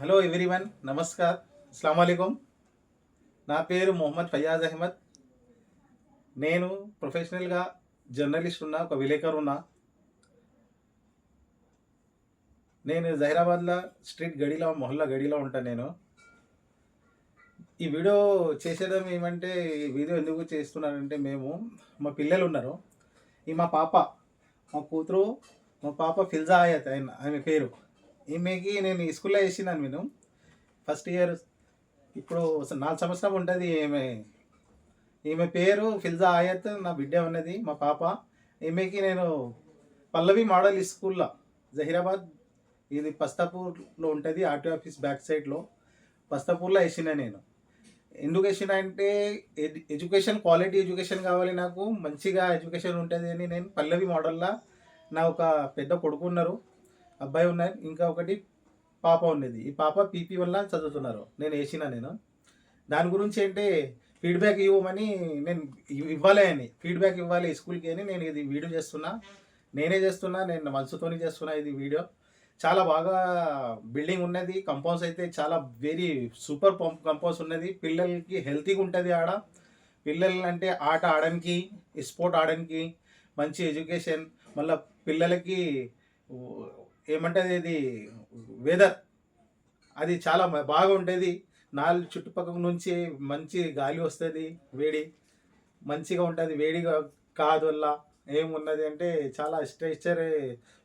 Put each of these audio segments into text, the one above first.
Hello everyone, namaskar, అస్సలం వాలేకుమ్. నా పేరు మొహమ్మద్ ఫయాజ్ అహ్మద్. నేను ప్రొఫెషనల్గా జర్నలిస్ట్ ఉన్నా, ఒక విలేకరు ఉన్నా. నేను జహీరాబాద్లో స్ట్రీట్ గడిలో, మొహల్లా గడిలో ఉంటాను. నేను ఈ వీడియో చేసేయడం ఏమంటే, ఈ వీడియో ఎందుకు చేస్తున్నానంటే, మా పిల్లలు ఉన్నారు. మా పాప, మా కూతురు, మా పాప ఫిల్జా ఆయత్ ఆమె పేరు. ఈమెకి నేను ఈ స్కూల్లో వేసినాను. నేను ఫస్ట్ ఇయర్, ఇప్పుడు 4 సంవత్సరం ఉంటుంది. ఈమె పేరు ఫిల్జా ఆయత్. నా బిడ్డ ఉన్నది, మా పాప. ఈమెకి నేను పల్లవి మోడల్ స్కూల్లో, జహీరాబాద్, ఇది పస్తాపూర్లో ఉంటుంది, ఆర్టీ ఆఫీస్ బ్యాక్ సైడ్లో, పస్తాపూర్లో వేసిన. నేను ఎందుకు వేసిన అంటే, ఎడ్యుకేషన్, క్వాలిటీ ఎడ్యుకేషన్ కావాలి, నాకు మంచిగా ఎడ్యుకేషన్ ఉంటుంది అని నేను పల్లవి మోడల్లో. నా ఒక పెద్ద కొడుకు ఉన్నారు, అబ్బాయి ఉన్నారు, ఇంకా ఒకటి పాప ఉన్నది. ఈ పాప పీపీ వల్ల చదువుతున్నారు. నేను దాని గురించి అంటే ఫీడ్బ్యాక్ ఇవ్వమని, నేను ఇవ్వాలి అని, ఫీడ్బ్యాక్ ఇవ్వాలి స్కూల్కి అని నేను ఇది వీడియో చేస్తున్నా. నేను మనసుతోని చేస్తున్నా ఇది వీడియో. చాలా బాగా బిల్డింగ్ ఉన్నది. కంపౌండ్స్ అయితే చాలా వెరీ సూపర్ కంపౌండ్స్ ఉన్నది. పిల్లలకి హెల్తీగా ఉంటుంది ఆడ. పిల్లలు అంటే ఆట ఆడడానికి, స్పోర్ట్ ఆడడానికి, మంచి ఎడ్యుకేషన్. మళ్ళీ పిల్లలకి ఏమంటుంది, ఇది వెదర్ అది చాలా బాగా ఉంటుంది. చుట్టుపక్కల నుంచి మంచి గాలి వస్తుంది, వేడి మంచిగా ఉంటుంది. వేడిగా కాదు వల్ల ఏమున్నది అంటే, చాలా స్ట్రక్చర్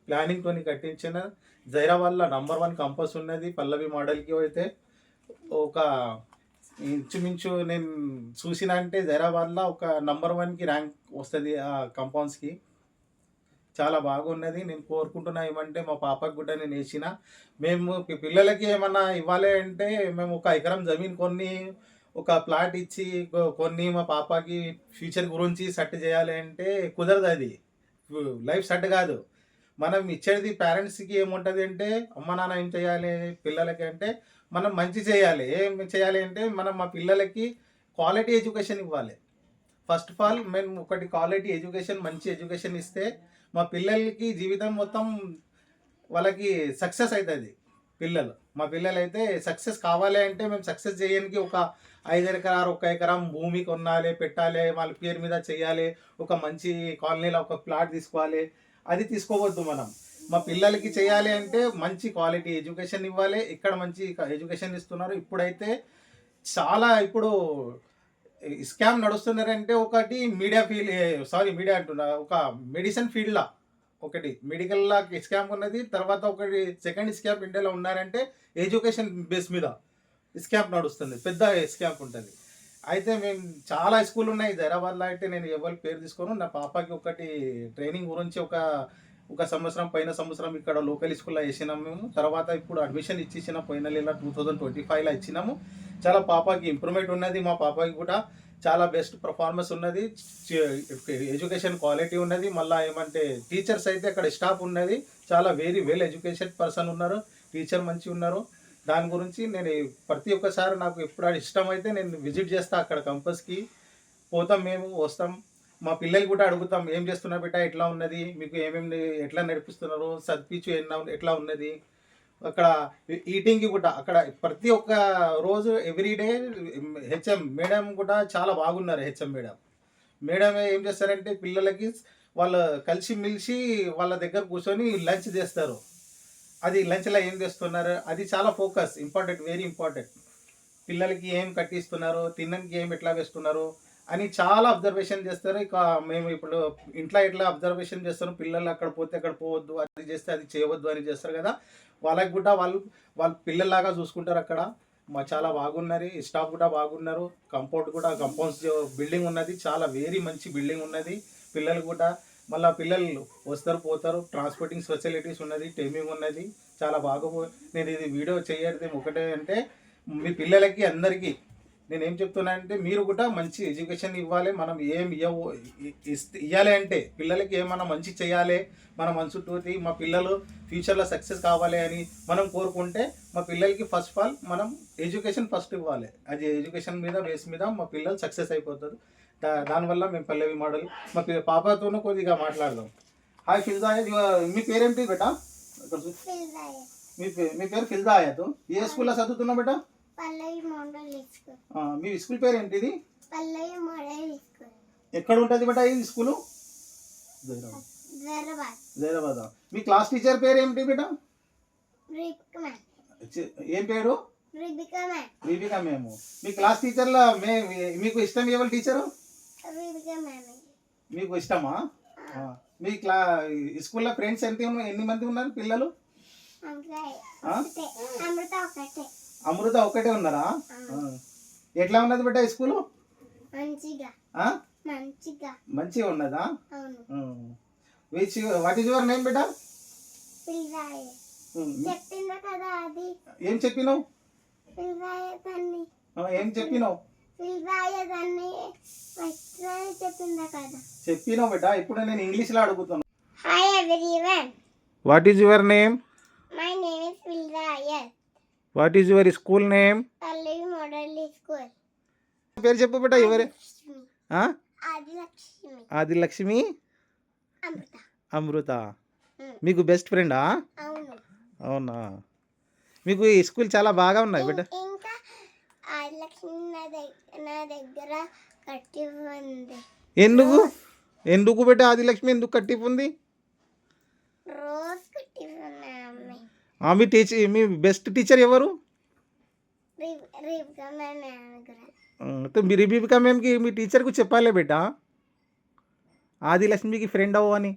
ప్లానింగ్తో కట్టించిన జహీరాబాద్లో నంబర్ 1 కంపస్ ఉన్నది. పల్లవి మోడల్కి అయితే ఒక ఇంచుమించు నేను చూసిన అంటే జహీరాబాద్లో ఒక నంబర్ 1కి ర్యాంక్ వస్తుంది ఆ కంపౌండ్స్కి. చాలా బాగున్నది. నేను కోరుకుంటున్నా ఏమంటే, మా పాపకు కూడా నేను వేసిన. మేము పిల్లలకి ఏమన్నా ఇవ్వాలి అంటే, మేము ఒక ఎకరం జమీన్ కొన్ని, ఒక ప్లాట్ ఇచ్చి కొన్ని మా పాపకి ఫ్యూచర్ గురించి సెట్ చేయాలి అంటే కుదరదు. అది లైఫ్ సెట్ కాదు. మనం ఇచ్చేది పేరెంట్స్కి ఏముంటుంది అంటే, అమ్మ నాన్న ఏం చేయాలి పిల్లలకి అంటే, మనం మంచి చేయాలి. ఏం చేయాలి అంటే, మనం మా పిల్లలకి క్వాలిటీ ఎడ్యుకేషన్ ఇవ్వాలి. ఫస్ట్ ఆఫ్ ఆల్ మేము ఒకటి క్వాలిటీ ఎడ్యుకేషన్, మంచి ఎడ్యుకేషన్ ఇస్తే మా పిల్లలకి జీవితం మొత్తం వాళ్ళకి సక్సెస్ అవుతుంది. మా పిల్లలు అయితే సక్సెస్ కావాలి అంటే, మేము సక్సెస్ చేయడానికి ఒక 5 ఎకరాలు, 1 ఎకరం భూమి కొనాలి, పెట్టాలి, వాళ్ళ పేరు మీద చేయాలి, ఒక మంచి కాలనీలో ఒక ప్లాట్ తీసుకోవాలి. అది తీసుకోవద్దు. మనం మా పిల్లలకి చేయాలి అంటే మంచి క్వాలిటీ ఎడ్యుకేషన్ ఇవ్వాలి. ఇక్కడ మంచి ఎడ్యుకేషన్ ఇస్తున్నారు. ఇప్పుడైతే చాలా స్కామ్ నడుస్తున్నారంటే, ఒకటి మీడియా అంటున్నా, ఒక మెడిసిన్ ఫీల్డ్లో ఒకటి మెడికల్లా స్కామ్ ఉన్నది. తర్వాత ఒకటి సెకండ్ స్కామ్ ఇండియాలో ఉన్నారంటే, ఎడ్యుకేషన్ బేస్ మీద స్కామ్ నడుస్తుంది, పెద్ద స్కామ్ ఉంటుంది. అయితే మేము చాలా స్కూల్ ఉన్నాయి జహీరాబాద్లో. అయితే నేను ఎవరి పేరు తీసుకోను. నా పాపకి ఒకటి ట్రైనింగ్ గురించి ఒక సంవత్సరం, పోయిన సంవత్సరం ఇక్కడ లోకల్ స్కూల్లో వేసినాము మేము. తర్వాత ఇప్పుడు అడ్మిషన్ ఇచ్చేసిన, పోయిన నెల 2025లో ఇచ్చినాము. చాలా పాపకి ఇంప్రూవ్మెంట్ ఉన్నది. మా పాపకి కూడా చాలా బెస్ట్ పర్ఫార్మెన్స్ ఉన్నది. ఎడ్యుకేషన్ క్వాలిటీ ఉన్నది. మళ్ళీ ఏమంటే టీచర్స్ అయితే అక్కడ స్టాఫ్ ఉన్నది, చాలా వెరీ వెల్ ఎడ్యుకేషన్ పర్సన్ ఉన్నారు, టీచర్ మంచి ఉన్నారు. దాని గురించి నేను ప్రతి ఒక్కసారి నాకు ఎప్పుడు ఇష్టం అయితే నేను విజిట్ చేస్తాను అక్కడ కంపస్కి. పోతాం, మేము వస్తాం. మా పిల్లలు కూడా అడుగుతాం, ఏం చేస్తున్నా బిడ్డ, ఎట్లా ఉన్నది, మీకు ఎట్లా నడిపిస్తున్నారు, చదివించు ఎట్లా ఉన్నది. అక్కడ ఈటింగ్కి కూడా అక్కడ ప్రతి ఒక్క రోజు ఎవ్రీడే హెచ్ఎం మేడం కూడా చాలా బాగున్నారు. హెచ్ఎం మేడం ఏం చేస్తారంటే, పిల్లలకి వాళ్ళు కలిసి వాళ్ళ దగ్గర కూర్చొని లంచ్ చేస్తారు. అది లంచ్లో ఏం చేస్తున్నారు, అది చాలా ఫోకస్, ఇంపార్టెంట్, వెరీ ఇంపార్టెంట్. పిల్లలకి ఏం కట్టిస్తున్నారు, తినడానికి ఏం ఎట్లా వేస్తున్నారు అని చాలా అబ్జర్వేషన్ చేస్తారు. ఇక మేము ఇప్పుడు ఇంట్లో ఎట్లా అబ్జర్వేషన్ చేస్తాను, పిల్లలు అక్కడ పోతే అక్కడ పోవద్దు, అది చేస్తే అది చేయవద్దు అని చేస్తారు కదా. వాళ్ళకి కూడా వాళ్ళు పిల్లల్లాగా చూసుకుంటారు అక్కడ. చాలా బాగున్నారు, స్టాఫ్ కూడా బాగున్నారు. కంపౌండ్స్ బిల్డింగ్ ఉన్నది, చాలా వెరీ మంచి బిల్డింగ్ ఉన్నది. పిల్లలు కూడా మళ్ళీ పిల్లలు వస్తారు పోతారు. ట్రాన్స్పోర్టింగ్ ఫెసిలిటీస్ ఉన్నది, టైమింగ్ ఉన్నది, చాలా బాగా. నేను ఇది వీడియో చేయడం ఒకటే అంటే, మీ పిల్లలకి అందరికీ నేనేం చెప్తున్నా అంటే, మీరు కూడా మంచి ఎడ్యుకేషన్ ఇవ్వాలి. మనం ఏం ఇవ్వాలి అంటే, పిల్లలకి ఏమన్నా మంచి చేయాలి, మన మనసుతోటి మా పిల్లలు ఫ్యూచర్లో సక్సెస్ కావాలి అని మనం కోరుకుంటే, మా పిల్లలకి ఫస్ట్ ఆఫ్ ఆల్ మనం ఎడ్యుకేషన్ ఫస్ట్ ఇవ్వాలి. అది ఎడ్యుకేషన్ మీద బేస్ మీద మా పిల్లలు సక్సెస్ అయిపోతారు. దానివల్ల మేము పల్లవి మోడల్ మా పాపతోనూ కొద్దిగా మాట్లాడదాం. హాయ్ ఫిల్జా, మీ పేరేంటి బేటా? మీ పేరు ఫిల్దా ఆయత్. ఏ స్కూల్లో చదువుతున్నావు బేటా? పల్లవి మోడల్ స్కూల్. మీ స్కూల్ పేరు ఏంటిది? పల్లవి మోడల్ స్కూల్. ఎక్కడ ఉంటుంది బేటా ఈ స్కూలు? జైరాబాద్. జైరాబాద్. మీ క్లాస్ టీచర్ పేరు ఏమిటి బేటా? Rebecca ma'am. ఏం పేరు? Rebecca ma'am. రీబికా మేము. మీ క్లాస్ టీచర్లో మీకు ఇష్టం ఎవరు టీచరు? Rebecca ma'am. మీకు ఇష్టమా? మీ స్కూల్లో ఫ్రెండ్స్ ఎన్ని మంది ఉన్నారు పిల్లలు? అమృత ఒకటే. అమృత ఒకటే ఉన్నారా? ఎట్లా ఉన్నది బిడ్డ ఈ స్కూలు? మంచిగా. మంచిగా. మంచిగా ఉన్నదా? అవును. వాట్ ఈజ్ యువర్ నేమ్ బిడ్డ? పిల్రాయ. చెప్పిందా కదా అది. ఏం చెప్పినావు? పిల్రాయ దాన్ని. ఏం చెప్పినావు? పిల్రాయ దాన్ని చెప్పిందా కదా. చెప్పినావు బిడ్డ. ఇప్పుడు నేను ఇంగ్లీష్లో అడుగుతాను. Hi everyone. What is your name? My name is పిల్రాయ. What is your school name? Pallavi model school. పేరు చెప్పు బిడ్డ. ఎవరే? ఆదిలక్ష్మి. ఆదిలక్ష్మి. అమృత. అమృత. మీకు బెస్ట్ ఫ్రెండా? అవును. అవునా? మీకు ఈ స్కూల్ చాలా బాగా ఉన్నాయి బిడ్డ. ఇంకా ఆదిలక్ష్మి నా దగ్గర కట్టి ఉంది. ఎందుకు బిడ్డ ఆదిలక్ష్మి ఎందుకు కట్టి ఉంది? రోజు కట్టి ఉన్నాయి. మీ బెస్ట్ టీచర్ ఎవరు? Rebecca ma'am. మీ రిబికా మ్యామ్కి మీ టీచర్కు చెప్పాలే బిడ్డ ఆదిలక్ష్మికి ఫ్రెండ్ అవ్వు అని.